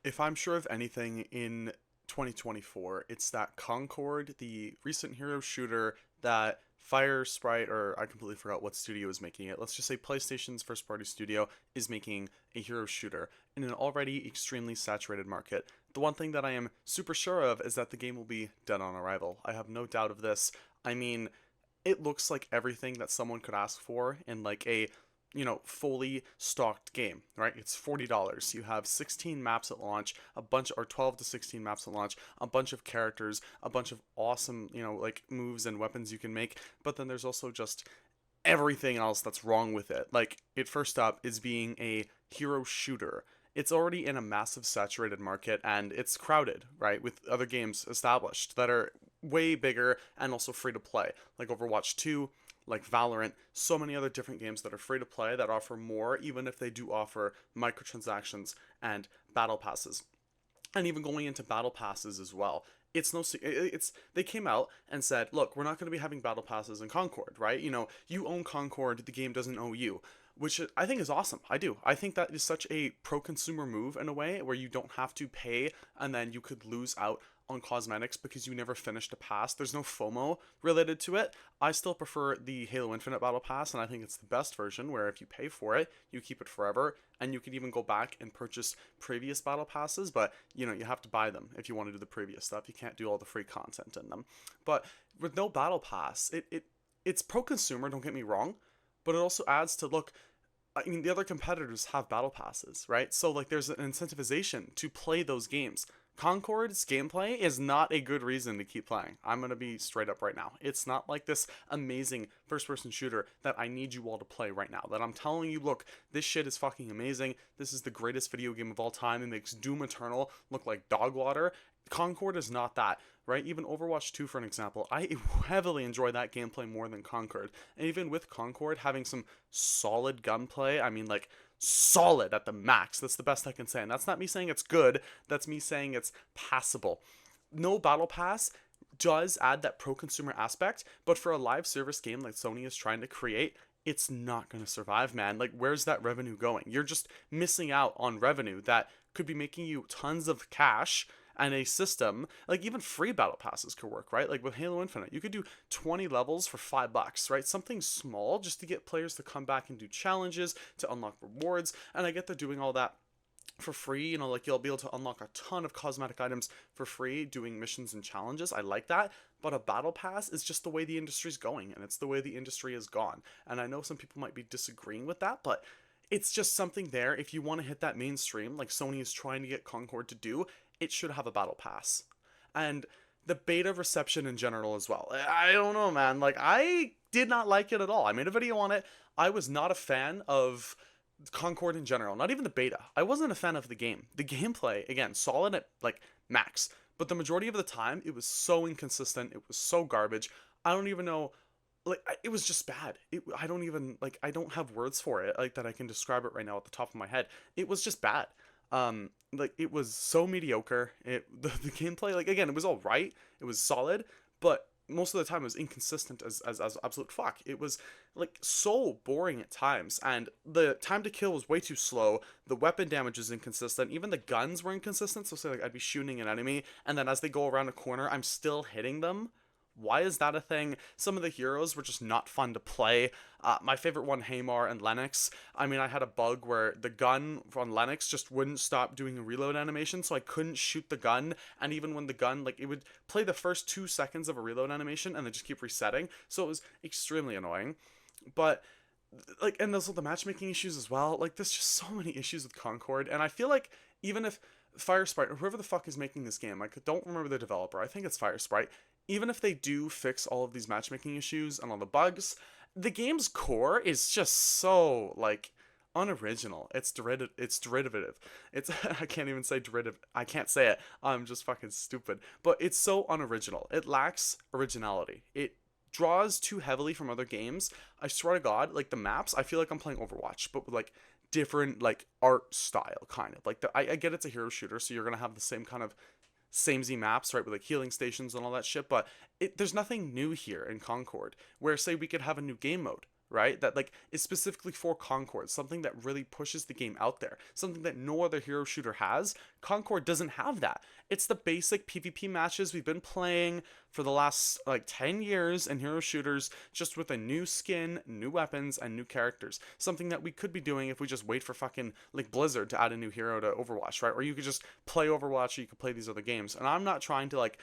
If I'm sure of anything in 2024, it's that Concord, the recent hero shooter that Fire Sprite, or I completely forgot what studio is making it. Let's just say PlayStation's first party studio is making a hero shooter in an already extremely saturated market. The one thing that I am super sure of is that the game will be dead on arrival. I have no doubt of this. I mean, it looks like everything that someone could ask for in like a fully stocked game, right? It's $40. You have 16 maps at launch, a bunch, or 12 to 16 maps at launch, a bunch of characters, a bunch of awesome, like moves and weapons you can make. But then there's also just everything else that's wrong with it. Like, it first up is being a hero shooter. It's already in a massive saturated market and it's crowded, right? With other games established that are way bigger and also free to play, like Overwatch 2, like Valorant, so many other different games that are free to play that offer more, even if they do offer microtransactions and battle passes. And even going into battle passes as well. It's they came out and said, look, we're not going to be having battle passes in Concord, right? You own Concord, the game doesn't owe you, which I think is awesome. I do. I think that is such a pro consumer move in a way where you don't have to pay and then you could lose out on cosmetics because you never finished a pass. There's no FOMO related to it. I still prefer the Halo Infinite Battle Pass, and I think it's the best version where if you pay for it, you keep it forever, and you can even go back and purchase previous Battle Passes, but you have to buy them if you want to do the previous stuff. You can't do all the free content in them. But with no Battle Pass, it's pro consumer, don't get me wrong, but it also adds to look. I mean, the other competitors have battle passes, right? So like there's an incentivization to play those games. Concord's gameplay is not a good reason to keep playing. I'm going to be straight up right now. It's not like this amazing first person shooter that I need you all to play right now. That I'm telling you, look, this shit is fucking amazing. This is the greatest video game of all time. It makes Doom Eternal look like dog water. Concord is not that, right? Even Overwatch 2, for an example, I heavily enjoy that gameplay more than Concord. And even with Concord having some solid gunplay, I mean, like, solid at the max. That's the best I can say. And that's not me saying it's good, that's me saying it's passable. No battle pass does add that pro consumer aspect, but for a live service game like Sony is trying to create, it's not going to survive, man. Like, where's that revenue going? You're just missing out on revenue that could be making you tons of cash and a system. Like, even free battle passes could work, right? Like with Halo Infinite, you could do 20 levels for $5, right? Something small just to get players to come back and do challenges, to unlock rewards. And I get they're doing all that for free, like you'll be able to unlock a ton of cosmetic items for free doing missions and challenges. I like that. But a battle pass is just the way the industry's going, and it's the way the industry has gone. And I know some people might be disagreeing with that, but it's just something there. If you want to hit that mainstream like Sony is trying to get Concord to do, it should have a battle pass. And the beta reception in general as well. I don't know, man. Like, I did not like it at all. I made a video on it. I was not a fan of Concord in general, not even the beta. I wasn't a fan of the game. The gameplay, again, solid at like max, but the majority of the time it was so inconsistent. It was so garbage. I don't even know. Like, it was just bad. I don't even, like, I don't have words for it like that I can describe it right now at the top of my head. It was just bad. Like, it was so mediocre. The gameplay, like, again, it was all right. It was solid, but most of the time it was inconsistent as absolute fuck. It was like so boring at times, and the time to kill was way too slow. The weapon damage is inconsistent. Even the guns were inconsistent. So say like I'd be shooting an enemy, and then as they go around a corner, I'm still hitting them. Why is that a thing? Some of the heroes were just not fun to play. My favorite one, Hamar and Lennox. I mean, I had a bug where the gun on Lennox just wouldn't stop doing a reload animation, so I couldn't shoot the gun. And even when the gun, like, it would play the first 2 seconds of a reload animation and then just keep resetting. So it was extremely annoying. But, like, and those are the matchmaking issues as well. Like, there's just so many issues with Concord. And I feel like even if Firesprite, or whoever the fuck is making this game, like, I don't remember the developer, I think it's Firesprite, even if they do fix all of these matchmaking issues and all the bugs, the game's core is just so, like, unoriginal. It's derivative. It's I can't even say derivative. I can't say it. I'm just fucking stupid. But it's so unoriginal. It lacks originality. It draws too heavily from other games. I swear to God, like, the maps, I feel like I'm playing Overwatch, but with, like, different, like, art style, kind of. Like, I get it's a hero shooter, so you're gonna have the same kind of samey maps, right, with like healing stations and all that shit, but there's nothing new here in Concord, where say we could have a new game mode, right? That like is specifically for Concord, something that really pushes the game out there, something that no other hero shooter has. Concord doesn't have that. It's the basic PvP matches we've been playing for the last like 10 years in hero shooters, just with a new skin, new weapons, and new characters. Something that we could be doing if we just wait for fucking like Blizzard to add a new hero to Overwatch, right? Or you could just play Overwatch, or you could play these other games. And I'm not trying to like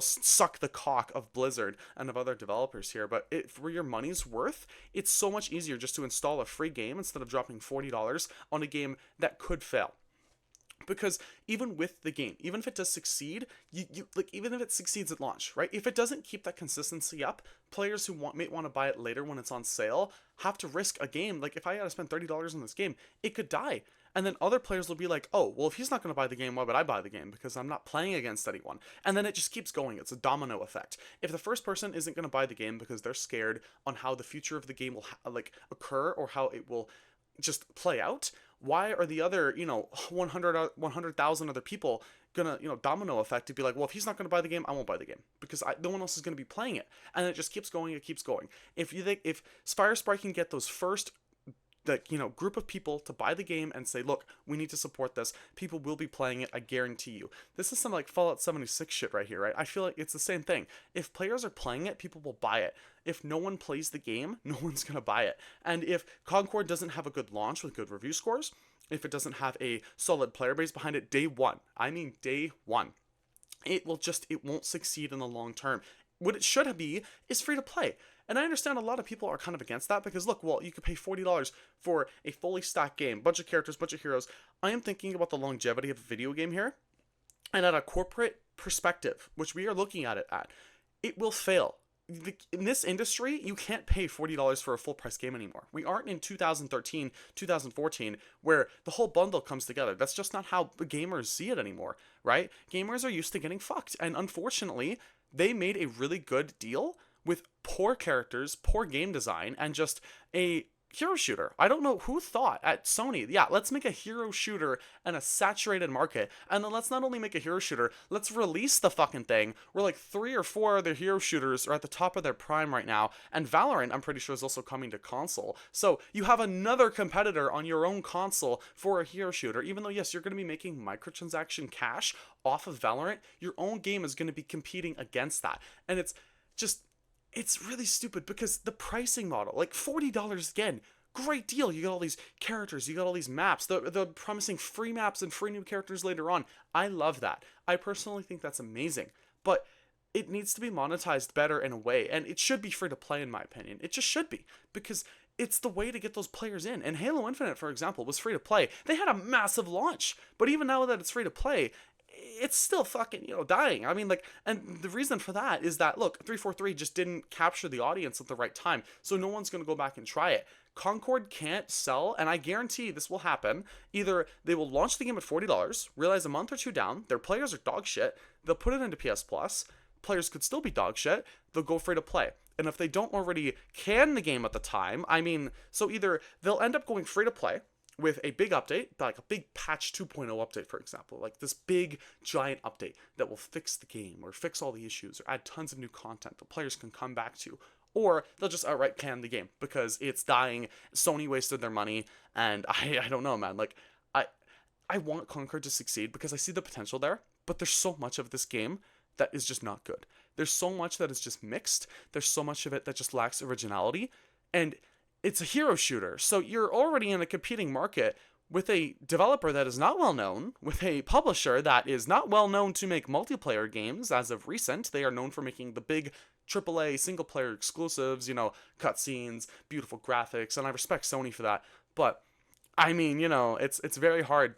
suck the cock of Blizzard and of other developers here, but for your money's worth, it's so much easier just to install a free game instead of dropping $40 on a game that could fail. Because even with the game, even if it does succeed, you like, even if it succeeds at launch, right? If it doesn't keep that consistency up, players who may want to buy it later when it's on sale have to risk a game. Like if I had to spend $30 on this game, it could die. And then other players will be like, oh, well, if he's not going to buy the game, why would I buy the game? Because I'm not playing against anyone. And then it just keeps going. It's a domino effect. If the first person isn't going to buy the game because they're scared on how the future of the game will occur, or how it will just play out, why are the other 100,000 other people gonna domino effect to be like, well, if he's not gonna buy the game, I won't buy the game because no one else is gonna be playing it. And it just keeps going. It keeps going. If you think if Fire Sprite can get those first group of people to buy the game and say, look, we need to support this, people will be playing it, I guarantee you. This is some like Fallout 76 shit right here, right? I feel like it's the same thing. If players are playing it, people will buy it. If no one plays the game, no one's gonna buy it. And if Concord doesn't have a good launch with good review scores, if it doesn't have a solid player base behind it day one, I mean day one, it won't succeed in the long term. What it should be is free to play. And I understand a lot of people are kind of against that because, look, well, you could pay $40 for a fully stacked game, bunch of characters, bunch of heroes. I am thinking about the longevity of a video game here, and at a corporate perspective, which we are looking at it will fail. In this industry, you can't pay $40 for a full price game anymore. We aren't in 2013, 2014, where the whole bundle comes together. That's just not how gamers see it anymore, right? Gamers are used to getting fucked, and unfortunately, they made a really good deal with poor characters, poor game design, and just a hero shooter. I don't know who thought at Sony, yeah, let's make a hero shooter and a saturated market, and then let's not only make a hero shooter, let's release the fucking thing where like 3 or 4 other hero shooters are at the top of their prime right now, and Valorant, I'm pretty sure, is also coming to console. So you have another competitor on your own console for a hero shooter, even though, yes, you're going to be making microtransaction cash off of Valorant, your own game is going to be competing against that. And it's really stupid because the pricing model, like $40 again, great deal. You got all these characters, you got all these maps, the promising free maps and free new characters later on. I love that. I personally think that's amazing. But it needs to be monetized better in a way, and it should be free to play in my opinion. It just should be, because it's the way to get those players in. And Halo Infinite, for example, was free to play. They had a massive launch, but even now that it's free to play, it's still fucking, dying. I mean, like, and the reason for that is that, look, 343 just didn't capture the audience at the right time, so no one's going to go back and try it. Concord can't sell, and I guarantee this will happen. Either they will launch the game at $40, realize a month or two down, their players are dog shit, they'll put it into PS Plus, players could still be dog shit, they'll go free to play. And if they don't already can the game at the time, I mean, so either they'll end up going free to play, with a big update, like a big patch 2.0 update, for example, like this big giant update that will fix the game or fix all the issues or add tons of new content that players can come back to, or they'll just outright can the game because it's dying, Sony wasted their money, and I don't know, man, like, I want Concord to succeed because I see the potential there, but there's so much of this game that is just not good. There's so much that is just mixed, there's so much of it that just lacks originality, and it's a hero shooter, so you're already in a competing market with a developer that is not well known, with a publisher that is not well known to make multiplayer games as of recent. They are known for making the big AAA single player exclusives, cutscenes, beautiful graphics, and I respect Sony for that. But I mean, it's very hard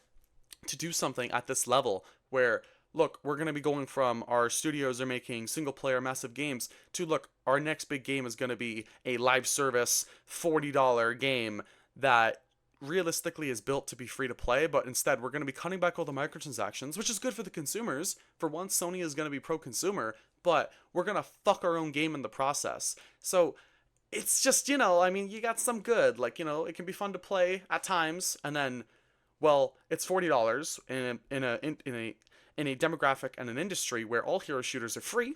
to do something at this level where, look, we're going to be going from our studios are making single player massive games to, look, our next big game is going to be a live service $40 game that realistically is built to be free to play, but instead we're going to be cutting back all the microtransactions, which is good for the consumers. For once, Sony is going to be pro-consumer, but we're going to fuck our own game in the process. So it's just, I mean, you got some good, like, it can be fun to play at times, and then, well, it's $40 in a demographic and an industry where all hero shooters are free.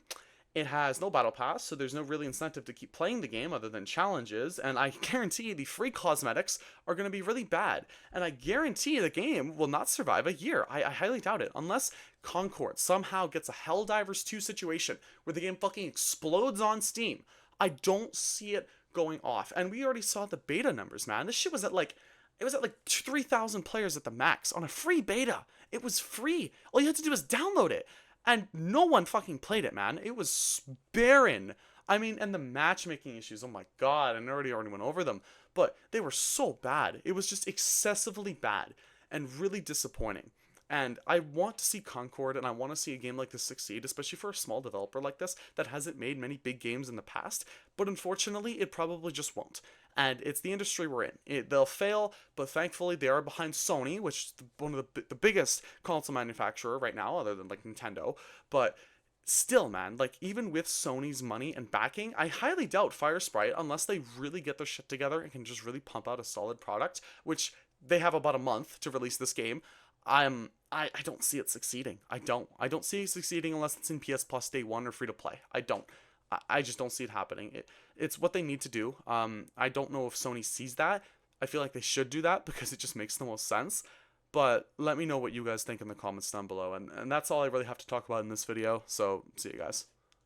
It has no battle pass, so there's no really incentive to keep playing the game other than challenges, and I guarantee the free cosmetics are going to be really bad. And I guarantee the game will not survive a year. I highly doubt it, unless Concord somehow gets a Helldivers 2 situation where the game fucking explodes on Steam. I don't see it going off. And we already saw the beta numbers, man. This shit was at like, it was at like 3,000 players at the max on a free beta. It was free. All you had to do was download it. And no one fucking played it, man. It was barren. I mean, and the matchmaking issues, oh my god, I already went over them. But they were so bad. It was just excessively bad and really disappointing. And I want to see Concord, and I want to see a game like this succeed, especially for a small developer like this that hasn't made many big games in the past. But unfortunately, it probably just won't. And it's the industry we're in. They'll fail, but thankfully they are behind Sony, which is one of the biggest console manufacturer right now, other than like Nintendo. But still, man, like even with Sony's money and backing, I highly doubt Fire Sprite, unless they really get their shit together and can just really pump out a solid product, which they have about a month to release this game. I don't see it succeeding. I don't see it succeeding unless it's in PS Plus day one or free to play. I just don't see it happening. It's what they need to do. I don't know if Sony sees that. I feel like they should do that because it just makes the most sense. But let me know what you guys think in the comments down below. And that's all I really have to talk about in this video. So see you guys.